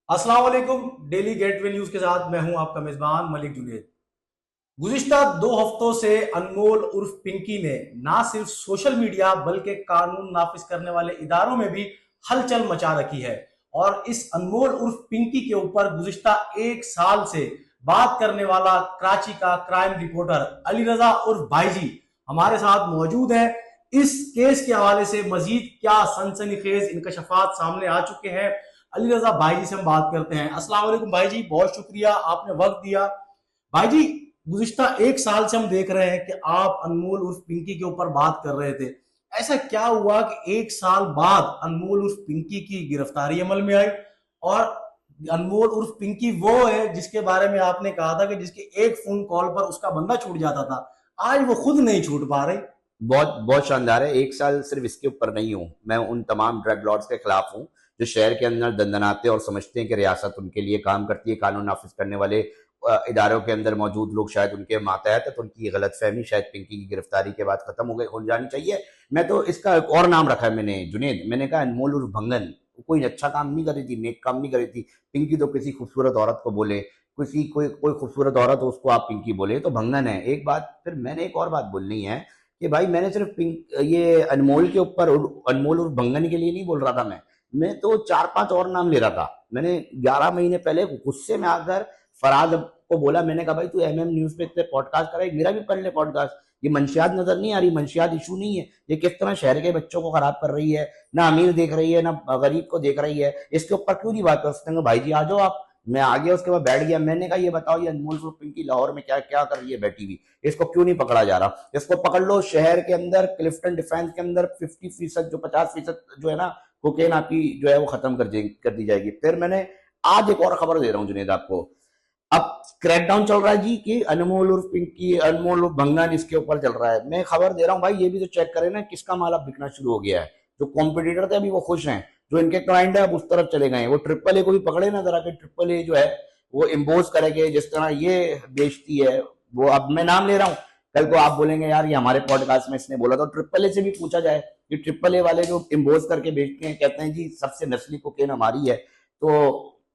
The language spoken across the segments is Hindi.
अस्सलाम वालेकुम। डेली गेटवे न्यूज के साथ मैं हूं आपका मेजबान मलिक जुनेद। गुज़िश्ता 2 हफ्तों से अनमोल उर्फ पिंकी ने ना सिर्फ सोशल मीडिया बल्कि कानून नाफिज करने वाले इदारों में भी हलचल मचा रखी है। और इस अनमोल उर्फ पिंकी के ऊपर गुज़िश्ता 1 साल से बात करने वाला कराची का क्राइम रिपोर्टर अली रजा उर्फ भाईजी हमारे साथ मौजूद है। इस केस के हवाले से मजीद क्या सनसनीखेज इंकशाफात सामने आ चुके हैं, अली रजा भाई जी से हम बात करते हैं। अस्सलाम वालेकुम भाई जी, बहुत शुक्रिया आपने वक्त दिया। भाई जी, गुज़िश्ता 1 साल से हम देख रहे हैं कि आप अनमोल उर्फ पिंकी के ऊपर बात कर रहे थे। ऐसा क्या हुआ कि 1 साल बाद अनमोल उर्फ पिंकी की गिरफ्तारी अमल में आई? और अनमोल उर्फ पिंकी वो है जिसके बारे में आपने कहा था कि जिसके एक फोन कॉल पर उसका बंदा छूट जाता था, आज वो खुद नहीं छूट पा रही। बहुत बहुत शानदार है। 1 साल सिर्फ इसके ऊपर नहीं हूँ, मैं उन तमाम ड्रग लॉर्ड्स के खिलाफ हूँ जो शहर के अंदर दंदनाते और समझते हैं कि रियासत उनके लिए काम करती है। कानून नाफिज करने वाले इदारों के अंदर मौजूद लोग शायद उनके मातहत है, तो उनकी गलत फहमी शायद पिंकी की गिरफ्तारी के बाद खत्म हो जानी चाहिए। मैं तो इसका एक और नाम रखा है मैंने, जुनेद, मैंने कहा अनमोल उर्फ भंगन। कोई अच्छा काम नहीं कर रही थी, नेक काम नहीं कर रही थी। पिंकी तो किसी खूबसूरत औरत को बोले, किसी कोई कोई खूबसूरत औरत हो उसको आप पिंकी बोले तो भंगन है। एक बात, फिर मैंने एक और बात बोलनी है कि भाई मैंने सिर्फ ये अनमोल के ऊपर, अनमोल और भंगन के लिए नहीं बोल रहा था। मैं तो 4-5 और नाम ले रहा था। मैंने 11 महीने पहले गुस्से में आकर फराज को बोला, मैंने कहा भाई तू एमएम न्यूज पे इतने पॉडकास्ट कर रहा है, मेरा भी कर ले पॉडकास्ट। ये मंशियात नजर नहीं आ रही, मंशियात इशू नहीं है, ये किस तरह शहर के बच्चों को खराब कर रही है, ना अमीर देख रही है ना गरीब को देख रही है, इसके ऊपर क्यों नहीं बात कर सकते? भाई जी आ जाओ आप। मैं आ गया, उसके बाद बैठ गया। मैंने कहा ये बताओ, ये अनमोल पिंकी लाहौर में क्या क्या कर रही है बैठी हुई, इसको क्यों नहीं पकड़ा जा रहा? इसको पकड़ लो। शहर के अंदर क्लिफ्टन डिफेंस के अंदर 50% जो 50% जो है ना कोकेन आपकी जो है वो खत्म कर दी जाएगी। फिर मैंने आज एक और खबर दे रहा हूँ जुनेद आपको। अब क्रैकडाउन चल रहा है जी कि अनमोल उर्फ पिंकी, अनमोल उर्फ भंगन, इसके ऊपर चल रहा है। मैं खबर दे रहा हूँ भाई, ये भी तो चेक करें ना किसका माल अब बिकना शुरू हो गया है। जो कॉम्पिटिटर थे अभी वो खुश हैं, जो इनके क्लाइंट है अब उस तरफ चले गए। वो ट्रिपल ए को भी पकड़े ना जरा, के ट्रिपल ए जो है वो इम्पोज करेंगे जिस तरह ये बेचती है वो। अब मैं नाम ले रहा हूँ, कल को आप बोलेंगे यार ये हमारे पॉडकास्ट में इसने बोला। तो ट्रिपल ए से भी पूछा जाए कि ट्रिपल ए वाले जो इम्पोज करके बेचते हैं, कहते हैं जी सबसे नस्ली कोकेन हमारी है, तो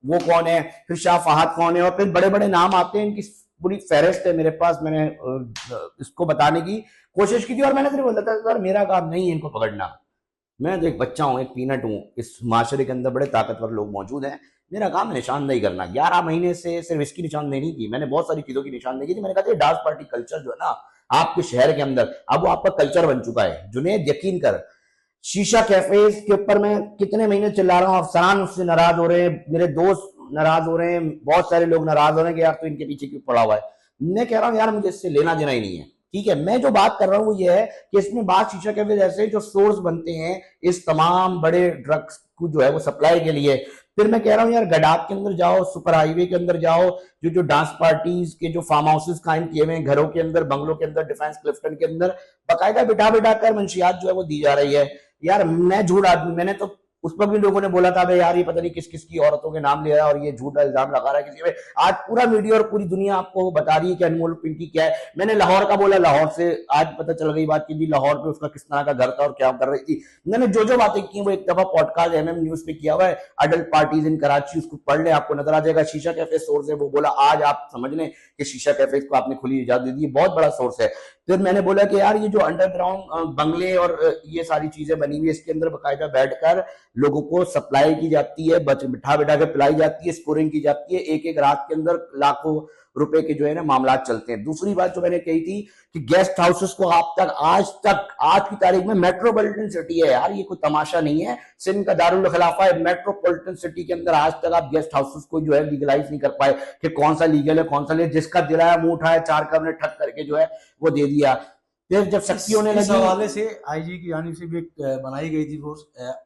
वो कौन है? फिर शाह फहद कौन है? और फिर बड़े बड़े नाम आते हैं, इनकी पूरी फेहरिस्त है मेरे पास। मैंने इसको बताने की कोशिश की थी और मैंने सिर्फ बोला था सर मेरा काम नहीं है इनको पकड़ना। मैं तो एक बच्चा हूँ, एक पीनट हूँ। इस माशरे के अंदर बड़े ताकतवर लोग मौजूद हैं, मेरा काम है निशानदेही करना। 11 महीने से सिर्फ इसकी निशानदेही नहीं की, मैंने बहुत सारी चीजों की निशानदेही की थी। मैंने कहा था डांस पार्टी कल्चर जो है ना आपके शहर के अंदर, अब वो आपका कल्चर बन चुका है। जुनेद यकीन कर, शीशा कैफे के ऊपर मैं कितने महीने चिल्ला रहा हूँ, अफसरान उससे नाराज हो रहे हैं, मेरे दोस्त नाराज हो रहे हैं, बहुत सारे लोग नाराज हो रहे हैं कि यार तो इनके पीछे क्यों पड़ा हुआ है। मैं कह रहा हूँ यार मुझे इससे लेना देना ही नहीं है, ठीक है। मैं जो बात कर रहा हूँ वो ये है कि इसमें बात शीशा कैफे जैसे जो सोर्स बनते हैं इस तमाम बड़े ड्रग्स को जो है वो सप्लाई के लिए। फिर मैं कह रहा हूँ यार गडाक के अंदर जाओ, सुपर हाईवे के अंदर जाओ, जो जो डांस पार्टीज के जो फार्म हाउसेस कायम किए हुए हैं घरों के अंदर, बंगलों के अंदर, डिफेंस क्लिफ्टन के अंदर बाकायदा बिठा बिठा कर मंशियात जो है वो दी जा रही है। यार मैं झूठ आदमी, मैंने तो उस पर भी लोगों ने बोला था भाई यार ये पता नहीं किस किस की औरतों के नाम ले रहा है और ये झूठा इल्जाम लगा रहा है किसी पे। आज पूरा मीडिया और पूरी दुनिया आपको बता रही है कि अनमोल पिंकी क्या है। मैंने लाहौर का बोला, लाहौर से आज पता चल गई बात की लाहौर पे उसका किस तरह का घर था और क्या कर रही थी। मैंने जो जो बातें की वो एक दफा पॉडकास्ट एमएम न्यूज पे किया हुआ है, अडल्ट पार्टीज इन कराची, उसको पढ़ ले आपको नजर आ जाएगा। शीशा कैफे सोर्स है, वो बोला आज आप समझ लें कि शीशा कैफे को आपने खुली इजाजत दे दी, बहुत बड़ा सोर्स है। फिर मैंने बोला कि यार ये जो अंडरग्राउंड बंगले और ये सारी चीजें बनी हुई है इसके अंदर बाकायदा बैठकर लोगों को सप्लाई की जाती है, बिठा बिठा के पिलाई जाती है, स्कोरिंग की जाती है, एक एक रात के अंदर लाखों रुपए के जो है ना मामला चलते हैं। दूसरी बात जो मैंने कही थी कि गेस्ट हाउसेस को आज की तारीख में मेट्रोपॉलिटन सिटी है यार, ये कोई तमाशा नहीं है। सिंध का दारुल खिलाफा है, मेट्रोपॉलिटन सिटी के अंदर आज तक आप गेस्ट हाउसेस को जो है लीगलाइज नहीं कर पाए कि कौन सा लीगल है कौन सा नहीं। जिसका दिलाया मुंह उठाया, 4 कमरे ठक करके जो है वो दे दिया। फिर जब सख्ती होने इस लगी, हवाले से आईजी की जानिब से भी एक बनाई गई थी फोर्स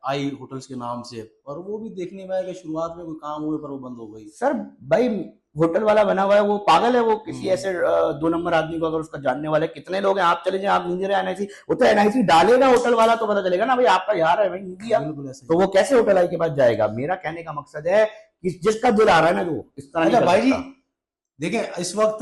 आई होटल्स के नाम से, और वो भी देखने में आया कि शुरुआत में कोई काम हुए पर वो बंद हो गई। सर भाई होटल वाला बना हुआ है, वो पागल है। वो किसी ऐसे 2 नंबर आदमी को अगर उसका जानने वाले कितने लोग हैं, आप चले जाए, आप नहीं रहे एनआईसी, वो तो एनआईसी डालेगा होटल वाला तो पता चलेगा ना भाई आपका यार है भाई इंडिया, बिल्कुल ऐसे तो वो कैसे होटल आई के पास जाएगा? मेरा कहने का मकसद है कि जिसका दिल आ रहा है ना जो इस तरह नहीं अच्छा कर भाई जी, सकता। देखें इस वक्त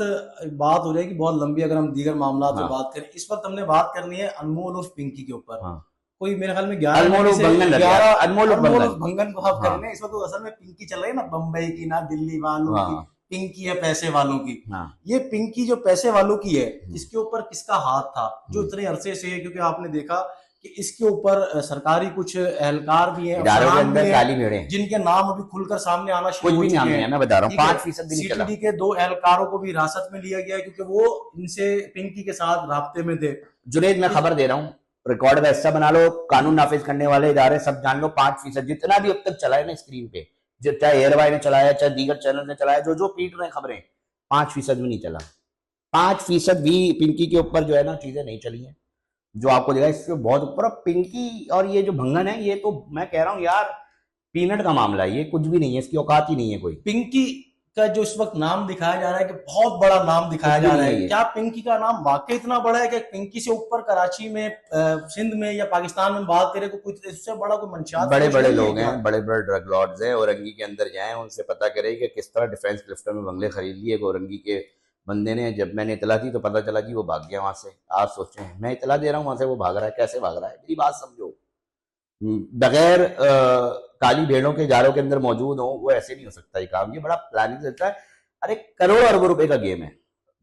बात हो रही है कि बहुत लंबी, अगर हम दीगर मामला पे हाँ बात करें, इस वक्त हमने बात करनी है अनमोल और पिंकी के ऊपर। हाँ कोई मेरे ख्याल में 11 अनमोल मई से भंगन लग गया, 11 अनमोल अनमोल भंगन। भंगन को आप कर हाँ रहे हैं। इस वक्त तो असल में पिंकी चल रही है ना, बम्बई की ना दिल्ली वालों की, हाँ पिंकी है पैसे वालों की। हाँ। ये पिंकी जो पैसे वालों की है, इसके ऊपर किसका हाथ था जो हम्म। इतने अरसे से है? क्योंकि आपने देखा कि इसके ऊपर सरकारी कुछ एहलकार भी हैं, इदारों के अफसरान अंदर भी काली हैं, भेड़े हैं। जिनके नाम अभी खुलकर सामने आना कुछ शुरू हो भी चुके नाम नहीं है, हैं। मैं बता रहा हूँ, ठीक है, 5% भी नहीं चला। सीटीडी के 2 एहलकारों को भी हिरासत में लिया गया है क्योंकि वो इनसे पिंकी के साथ राब्ते में थे। जुनेद मैं खबर दे रहा हूँ, रिकॉर्ड का हिस्सा बना लो, कानून नाफिज करने वाले इदारे सब जान लो, 5% जितना भी अब तक चला है ना स्क्रीन पे, चाहे एयरवाई ने चलाया, चाहे दीगर चैनल ने चलाया, जो जो पीट रहे खबरें, 5% भी नहीं चला। 5% भी पिंकी के ऊपर जो है ना चीजें नहीं चली हैं, जो आपको देखा इससे बहुत ऊपर। पिंकी और ये जो भंगन है, ये तो मैं कह रहा हूँ यार पीनट का मामला है, ये कुछ भी नहीं है, इसकी औकात ही नहीं है कोई। पिंकी का जो इस वक्त नाम दिखाया जा रहा है कि बहुत बड़ा नाम दिखाया कुछ भी जा रहा नहीं है, है। क्या पिंकी का नाम वाकई इतना बड़ा है कि पिंकी से ऊपर कराची में, सिंध में या पाकिस्तान में बात करें तो कुछ इससे बड़ा कोई मंशियात बड़े फरोश बड़े नहीं है लोग क्या? हैं, बड़े बड़े ड्रग लॉर्ड्स हैं, औरंगी के अंदर जाएं, उनसे पता करें कि किस तरह डिफेंस क्लिफ्टन में बंगले खरीद लिए औरंगी के बंदे ने। जब मैंने इतला दी तो पता चला जी वो भाग गया वहां से। आप सोचें, मैं इतला दे रहा हूँ वहां से, वो भाग रहा है, कैसे भाग रहा है, मेरी बात समझो। बगैर काली भेड़ों के इदारों के अंदर मौजूद हो, वो ऐसे नहीं हो सकता ये काम, ये बड़ा प्लानिंग रहता है। अरे करोड़ों अरबों रुपए का गेम है,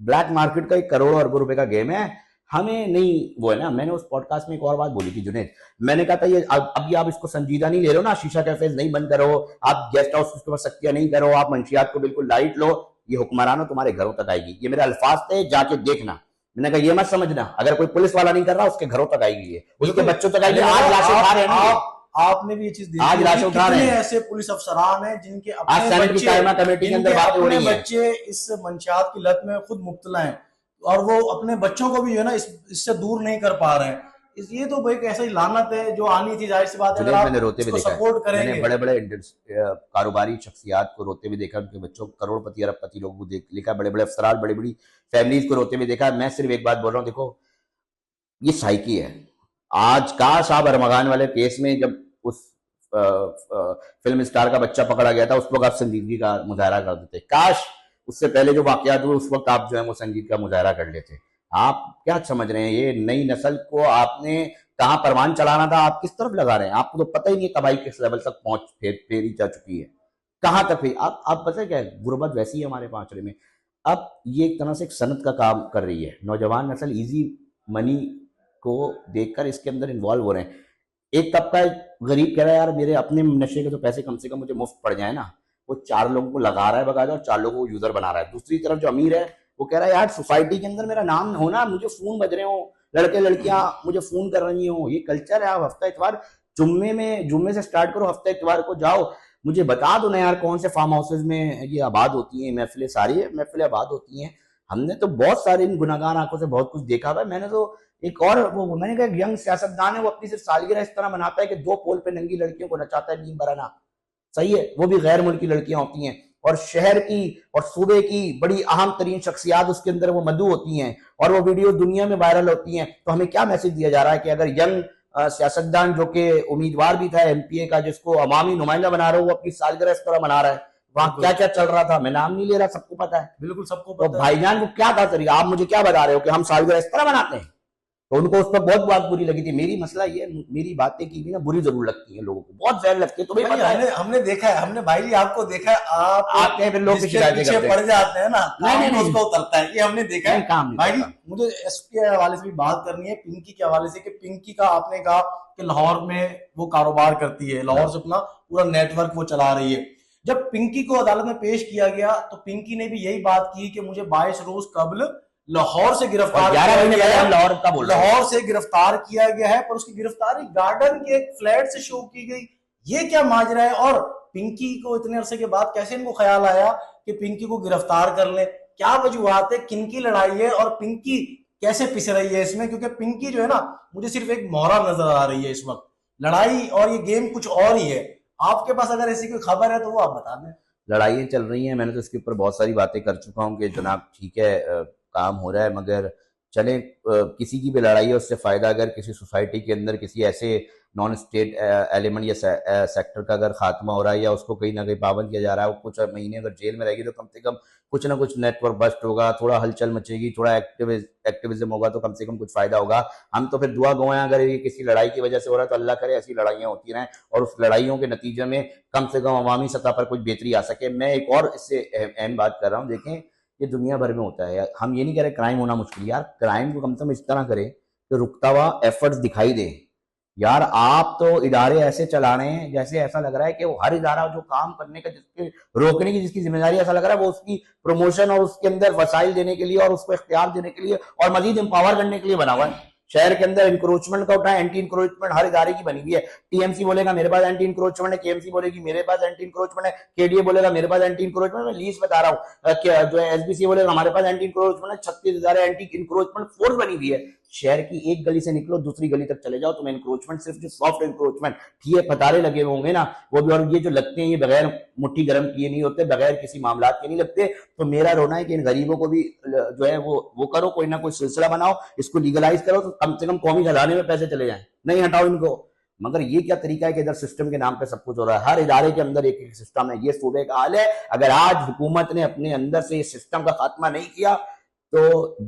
ब्लैक मार्केट का एक करोड़ों अरबों रुपए का गेम है। हमें नहीं वो है ना, मैंने उस पॉडकास्ट में एक और बात बोली थी जुनेद, मैंने कहा था ये अभी आप इसको संजीदा नहीं ले रहे हो ना, शीशा कैफेज नहीं बंद करो, आप गेस्ट हाउस के ऊपर सख्तियां नहीं करो, आप मंशियात को बिल्कुल लाइट लो, ये हुक्मरानों तुम्हारे घरों तक आएगी। ये मेरे अल्फाज थे, जाके देखना। मैंने कहा ये मत समझना, अगर कोई पुलिस वाला नहीं कर रहा उसके घरों तक आएगी, ये उसके बच्चों तक आएगी। आज लाशें उठा रहे हैं, आपने भी ये चीज देखी, आज लाशें उठा रहे हैं। ऐसे पुलिस अफसरान हैं जिनके आज सेनेट की कायमा कमेटी के अंदर बातें हो रही हैं, बच्चे इस मंशियात की लत में खुद मुब्तला हैं और वो अपने बच्चों को भी जो है ना इससे दूर नहीं कर पा रहे हैं। ये तो भाई ऐसा ही लानत है जो आनी थी, जाहिर सी बात है। अगर आप मैंने रोते हुए देखा सपोर्ट करेंगे, मैंने बड़े बड़े कारोबारी शख्सियात को रोते हुए देखा, उनके बच्चों को, करोड़पति अरबपति लोगों को लिखा, बड़े बड़े अफसरान, बड़ी बड़ी फैमिलीज को रोते हुए देखा। मैं सिर्फ एक बात बोल रहा हूँ, देखो ये साइकी है। आज काश आप अरमगान वाले केस में जब उस फिल्म स्टार का बच्चा पकड़ा गया था, उस वक्त आप संजीदगी का मुजाहरा कर देते, काश उससे पहले जो वाकयात हुए उस वक्त आप जो है वो संजीदगी का मुजाहरा कर लेते। आप क्या समझ रहे हैं, ये नई नस्ल को आपने कहां परवान चलाना था, आप किस तरफ लगा रहे हैं? आपको तो पता ही नहीं तबाही किस लेवल तक पहुंच फेरी जा चुकी है, कहां तक हुई। आप पता है क्या है, गुर्बत वैसी है हमारे माशरे में। अब ये एक तरह से एक सनत का काम कर रही है, नौजवान नस्ल इजी मनी को देखकर इसके अंदर इन्वॉल्व हो रहे हैं। एक तबका गरीब कह रहा है यार मेरे अपने नशे के तो पैसे कम से कम मुझे मुफ्त पड़ जाए ना, वो 4 लोगों को लगा रहा है बकायदा और 4 लोगों को यूजर बना रहा है। दूसरी तरफ जो अमीर है वो कह रहा है यार सोसाइटी के अंदर मेरा नाम हो ना, मुझे फोन बज रहे हो, लड़के लड़कियां मुझे फोन कर रही हो, ये कल्चर है। आप हफ्ता इतवार जुम्मे से स्टार्ट करो, हफ्ता इतवार को जाओ, मुझे बता दो ना यार कौन से फार्म हाउसेज में ये आबाद होती हैं महफिलें, सारी महफिलें आबाद होती हैं। हमने तो बहुत सारे इन गुनाहगार आंखों से बहुत कुछ देखा हुआ है। मैंने तो एक और वो मैंने कहा यंग सियासतदान है, वो अपनी सिर्फ सालगिरह इस तरह मनाता है कि 2 पोल पे नंगी लड़कियों को नचाता है नीम बराना, सही है, वो भी गैर मुल्की लड़कियां होती हैं, और शहर की और सूबे की बड़ी अहम तरीन शख्सियात उसके अंदर वो मधु होती हैं, और वो वीडियो दुनिया में वायरल होती हैं। तो हमें क्या मैसेज दिया जा रहा है कि अगर यंग सियासतदान जो कि उम्मीदवार भी था एमपीए का, जिसको अवामी नुमाइंदा बना रहा है, वो अपनी सालगिरह इस तरह मना रहा है, वहां क्या क्या चल रहा था मैं नाम नहीं ले रहा, सबको पता है, बिल्कुल सबको तो पता है। भाईजान वो क्या था तरीका, आप मुझे क्या बता रहे हो कि हम सालगिरह इस तरह मनाते हैं? तो उनको उस पर बहुत बात बुरी लगी थी। मेरी मसला ये, मेरी बातें की भी ना बुरी जरूर लगती है लोगों को, बहुत जहर लगती है, तुम्हें पता है। हमने देखा है, हमने भाई जी आपको देखा है, आप फिर लोग पीछे पड़ जाते हैं ना, नहीं उसको उतरता है, ये हमने देखा है। काम भाई जी मुझे एसपी के हवाले से भी बात करनी है, पिंकी के हवाले से, कि पिंकी का आपने कहा कि लाहौर में वो कारोबार करती है, लाहौर से अपना पूरा नेटवर्क वो चला रही है। जब पिंकी को अदालत में पेश किया गया तो पिंकी ने भी यही बात की कि मुझे 22 रोज कबल लाहौर से गिरफ्तार लाहौर से गिरफ्तार किया गया है, पर उसकी गिरफ्तारी गार्डन के एक फ्लैट से शुरू की गई। ये क्या माजरा है? और पिंकी को इतने अरसे के बाद कैसे इनको ख्याल आया कि पिंकी को गिरफ्तार कर ले? क्या वजूहत है? किनकी लड़ाई है और पिंकी कैसे पिस रही है इसमें? क्योंकि पिंकी जो है ना, मुझे सिर्फ एक मोहरा नजर आ रही है इस वक्त, लड़ाई और ये गेम कुछ और ही है। आपके पास अगर ऐसी कोई खबर है तो वो आप बता दें। लड़ाइयाँ चल रही हैं, मैंने तो इसके ऊपर बहुत सारी बातें कर चुका हूँ कि जनाब ठीक है काम हो रहा है, मगर चले किसी की भी लड़ाई है उससे फायदा अगर किसी सोसाइटी के अंदर किसी ऐसे नॉन स्टेट एलिमेंट या सेक्टर का अगर खात्मा हो रहा है या उसको कहीं ना कहीं पाबंद किया जा रहा है, वो कुछ महीने अगर जेल में रहेगी तो कम से कम कुछ ना कुछ नेटवर्क बस्ट होगा, थोड़ा हलचल मचेगी, थोड़ा एक्टिविज्म होगा तो कम से कम कुछ फायदा होगा। हम तो फिर दुआ गो हैं अगर ये किसी लड़ाई की वजह से हो रहा है तो अल्लाह करे ऐसी लड़ाइयाँ होती रहें और उस लड़ाइयों के नतीजे में कम से कम अवामी सतह पर कुछ बेहतरी आ सके। मैं एक और इससे अहम बात कर रहा हूँ, देखें ये दुनिया भर में होता है, हम ये नहीं कह रहे क्राइम होना मुश्किल, यार क्राइम को कम से कम इस तरह करें कि रुकता हुआ एफर्ट्स दिखाई दे। यार आप तो इदारे ऐसे चला रहे हैं जैसे ऐसा लग रहा है कि वो हर इदारा जो काम करने का जिसके रोकने की जिसकी जिम्मेदारी, ऐसा लग रहा है वो उसकी प्रमोशन और उसके अंदर वसाइल देने के लिए और उसको इख्तियार देने के लिए और मजीद एम्पावर करने के लिए बना हुआ है। शहर के अंदर इंक्रोचमेंट का उठाए, एंटी इंक्रोचमेंट हर इदारे की बनी हुई है। टीएमसी बोलेगा मेरे पास एंटी इंक्रोचमेंट है, केएमसी बोलेगी मेरे पास एंटी इंक्रोचमेंट है, केडीए बोलेगा मेरे पास एंटी इंक्रोचमेंट। मैं लीज बता रहा हूँ, जो है एसबीसी बोलेगा हमारे पास एंटी इंक्रोचमेंट है। 36 इदारे एंटी इंक्रोचमेंट फोर्स बनी हुई है। शहर की एक गली से निकलो दूसरी गली तक चले जाओ, तुम्हें इंक्रोचमेंट सिर्फ जो सॉफ्ट इंक्रोचमेंट ठीक पतारे लगे होंगे ना वो भी, और ये जो लगते हैं ये बगैर मुट्ठी गर्म किए नहीं होते, बगैर किसी मामला के नहीं लगते। तो मेरा रोना है कि इन गरीबों को भी जो है वो करो, कोई ना कोई सिलसिला बनाओ, इसको लीगलाइज करो तो कम से कम कौमी खजाने में पैसे चले जाएं, नहीं हटाओ इनको। मगर ये क्या तरीका है कि इधर सिस्टम के नाम पे सब कुछ हो रहा है, हर इदारे के अंदर एक एक सिस्टम है। ये सूबे का हाल है। अगर आज हुकूमत ने अपने अंदर से इस सिस्टम का खात्मा नहीं किया तो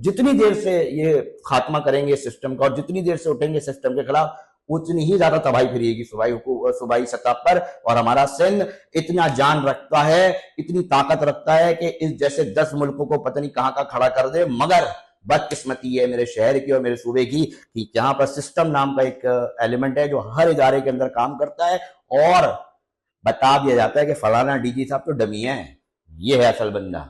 जितनी देर से ये खात्मा करेंगे सिस्टम का और जितनी देर से उठेंगे सिस्टम के खिलाफ उतनी ही ज्यादा तबाही फिरेगी सूबाई सतह पर। और हमारा सिंध इतना जान रखता है, इतनी ताकत रखता है कि इस जैसे 10 मुल्कों को पता नहीं कहां का खड़ा कर दे। मगर बदकिस्मती है मेरे शहर की और मेरे सूबे की कि जहां पर सिस्टम नाम का एक एलिमेंट है जो हर इदारे के अंदर काम करता है और बता दिया जाता है कि फलाना डीजी साहब तो डमी है, ये है असल बंदा।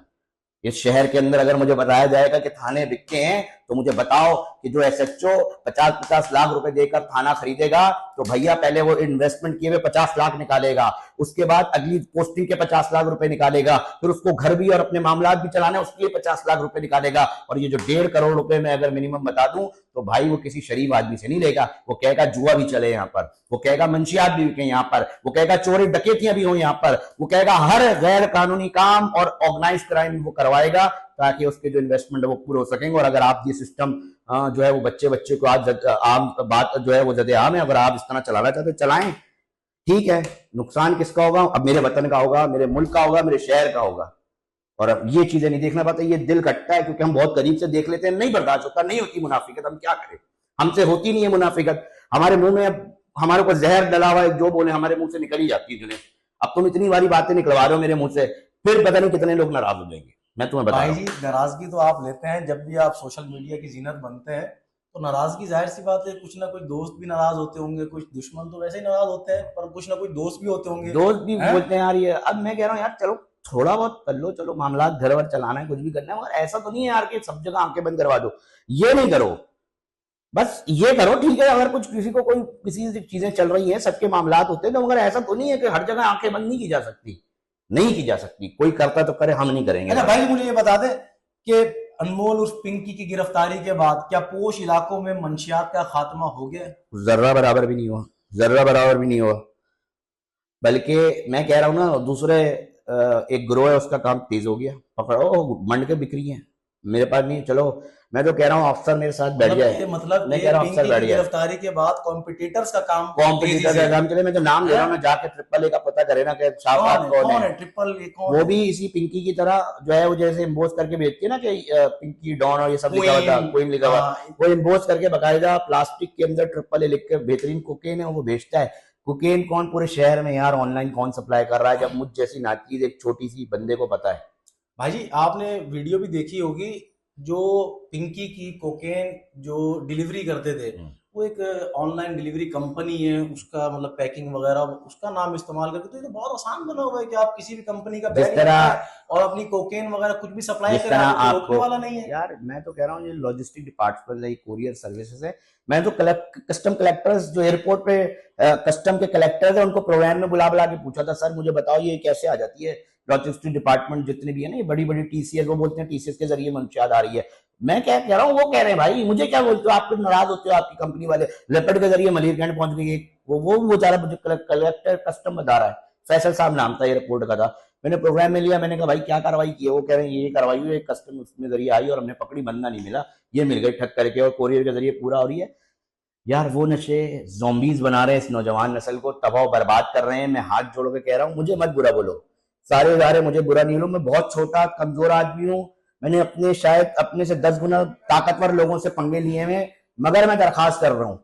इस शहर के अंदर अगर मुझे बताया जाएगा कि थाने बिकते हैं तो मुझे बताओ कि जो एसएचओ 50-50 लाख रुपए देकर थाना खरीदेगा तो भैया पहले वो इन्वेस्टमेंट किए हुए 50 लाख निकालेगा, उसके बाद अगली पोस्टिंग के 50 लाख रुपए निकालेगा, फिर उसको घर भी और अपने मामला भी चलाने उसके लिए 50 लाख रुपए निकालेगा। और ये जो 1.5 करोड़ रुपए मैं अगर मिनिमम बता दूं तो भाई वो किसी शरीफ आदमी से नहीं लेगा। वो कहेगा जुआ भी चले यहाँ पर, वो कहेगा मंशियात भी बिके यहाँ पर, वो कहेगा चोरी डकैतियां भी हो यहाँ पर, वो कहेगा हर गैर कानूनी काम और ऑर्गेनाइज क्राइम वो करवाएगा ताकि उसके जो इन्वेस्टमेंट है वो पूरे हो सकेंगे। और अगर आप ये सिस्टम जो है वो बच्चे को आज आम बात जो है वो जदे आम है, अगर आप इस तरह चलाना चाहते हो चलाएं, ठीक है। नुकसान किसका होगा? अब मेरे वतन का होगा, मेरे मुल्क का होगा, मेरे शहर का होगा। और अब ये चीजें नहीं देखना पाते, ये दिल कटता है क्योंकि हम बहुत करीब से देख लेते हैं, नहीं बर्दाश्त होता, नहीं होती मुनाफिकत, हम क्या करें, हमसे होती नहीं है मुनाफिकत। हमारे मुंह में हमारे ऊपर जहर डला हुआ है, जो बोले हमारे मुंह से निकल ही जाती है। जुने अब तुम इतनी बारी बातें निकलवा रहे हो मेरे मुंह से, फिर पता नहीं कितने लोग नाराज हो जाएंगे। मैं तुम्हें बता भाई जी नाराजगी तो आप लेते हैं जब भी आप सोशल मीडिया की जीनत बनते हैं, तो नाराजगी जाहिर सी बात है, कुछ ना कुछ दोस्त भी नाराज होते होंगे, कुछ दुश्मन तो वैसे ही नाराज होते हैं, पर कुछ ना कुछ दोस्त भी होते होंगे, दोस्त भी हैं? बोलते हैं यार ये। अब मैं कह रहा हूँ यार चलो थोड़ा बहुत कर लो, चलो मामला घर वर चलाना है, कुछ भी करना है, मगर ऐसा तो नहीं है यार कि सब जगह आंखें बंद करवा दो। ये नहीं करो, बस ये करो, ठीक है। अगर कुछ किसी को कोई किसी चीजें चल रही हैं, सबके मामला होते हैं, तो मगर ऐसा तो नहीं है कि हर जगह आंखें बंद नहीं की जा सकती, नहीं की जा सकती। कोई करता तो करे, हम नहीं करेंगे। अच्छा भाई मुझे ये बता दे कि अनमोल उर्फ पिंकी की गिरफ्तारी के बाद क्या पोश इलाकों में मंशियात का खात्मा हो गया? जर्रा बराबर भी नहीं हुआ, जर्रा बराबर भी नहीं हुआ। बल्कि मैं कह रहा हूँ ना, दूसरे एक ग्रोह है उसका काम तेज हो गया, पकड़ो मंड के बिक्री है, मेरे पास नहीं। चलो मैं तो कह रहा हूँ अफसर मेरे साथ बैठ जाए, मतलब मैं कह रहा हूँ अफसर बैठ जाए। गिरफ्तारी के बाद कॉम्पिटिटर्स का काम कॉम्पिटिटर का काम चले। मैं तो नाम ले रहा हूँ ना, जाके ट्रिपल ए का पता करे ना कि साफ कौन है। ट्रिपल ए कौन? वो भी इसी पिंकी की तरह जो है वो जैसे इम्पोज करके बेचती है ना कि पिंकी डॉन और ये सब लिखा हुआ था, क्वीन लिखा हुआ, वो इम्पोज करके बकायदा प्लास्टिक के अंदर ट्रिपल ए लिख के बेहतरीन कोकेन है वो बेचता है। कोकेन कौन पूरे शहर में यार ऑनलाइन कौन सप्लाई कर रहा है, जब मुझ जैसी नाचीज एक छोटी सी बंदे को पता है। भाई जी आपने वीडियो भी देखी होगी, जो पिंकी की कोकेन जो डिलीवरी करते थे, वो एक ऑनलाइन डिलीवरी कंपनी है, उसका मतलब पैकिंग वगैरह उसका नाम इस्तेमाल करके, तो ये तो बहुत आसान बना हुआ है कि आप किसी भी कंपनी का जिस तरह और अपनी कोकेन वगैरह कुछ भी सप्लाई जिस तरह करें, आपको वाला नहीं है यार। मैं तो कह रहा हूँ ये लॉजिस्टिक डिपार्टमेंट कुरियर सर्विसेज है। मैं तो कस्टम कलेक्टर्स जो एयरपोर्ट पे कस्टम के कलेक्टर्स है उनको प्रोग्राम में बुला बुला के पूछा था, सर मुझे बताओ ये कैसे आ जाती है। लॉजिस्टिक डिपार्टमेंट जितने भी है ना, ये बड़ी बड़ी टीसीएस, वो बोलते हैं टीसीएस के जरिए मंशियात आ रही है। मैं क्या कह रहा हूँ, वो कह रहे हैं भाई मुझे क्या बोलते हो, आप कुछ नाराज होते हो, आपकी कंपनी वाले लेपर्ड के जरिए मलीरगंज पहुंच गई। वो बेचारा मुझे कलेक्टर कस्टम बता रहा है, फैसल साहब नाम था एयरपोर्ट का था, मैंने प्रोग्राम में लिया, मैंने कहा भाई क्या कार्रवाई की है? वो कह रहे हैं ये कार्रवाई हुई, एक कस्टम उसमें जरिए आई और हमने पकड़ी, बंदा नहीं मिला, ये मिल गई ठग करके और कोरियर के जरिए पूरा हो रही है। यार वो नशे ज़ॉम्बीज बना रहे हैं इस नौजवान नस्ल को, तबाह बर्बाद कर रहे हैं। मैं हाथ जोड़ के कह रहा हूँ, मुझे मत बुरा बोलो, सारे मुझे बुरा नहीं लो, मैं बहुत छोटा कमजोर आदमी हूँ, मैंने अपने शायद अपने से 10 गुना ताकतवर लोगों से पंगे लिए हैं, मगर मैं दरखास्त कर रहा हूँ,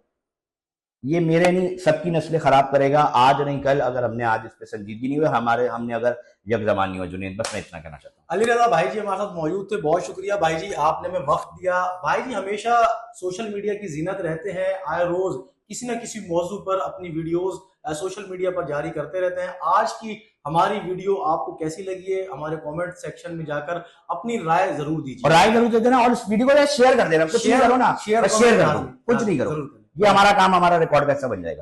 ये मेरे नहीं सबकी नस्लें खराब करेगा, आज नहीं कल। अगर हमने आज इस पे संजीदगी नहीं हुई, हमने अगर यकजमान नहीं हुआ जुनेद, बस मैं इतना कहना चाहता हूँ। अली रजा भाई जी हमारे साथ मौजूद थे, बहुत शुक्रिया भाई जी, आपने हमें वक्त दिया। भाई जी हमेशा सोशल मीडिया की जीनत रहते हैं, आए रोज किसी न किसी मौजू पर अपनी वीडियोस सोशल मीडिया पर जारी करते रहते हैं। आज की हमारी वीडियो आपको कैसी लगी है, हमारे कमेंट सेक्शन में जाकर अपनी राय जरूर दीजिए, और राय जरूर दे देना, और इस वीडियो को शेयर कर देना, कुछ नहीं करो ना, शेयर करो, कुछ नहीं करो, ये हमारा काम, हमारा रिकॉर्ड कैसा बन जाएगा।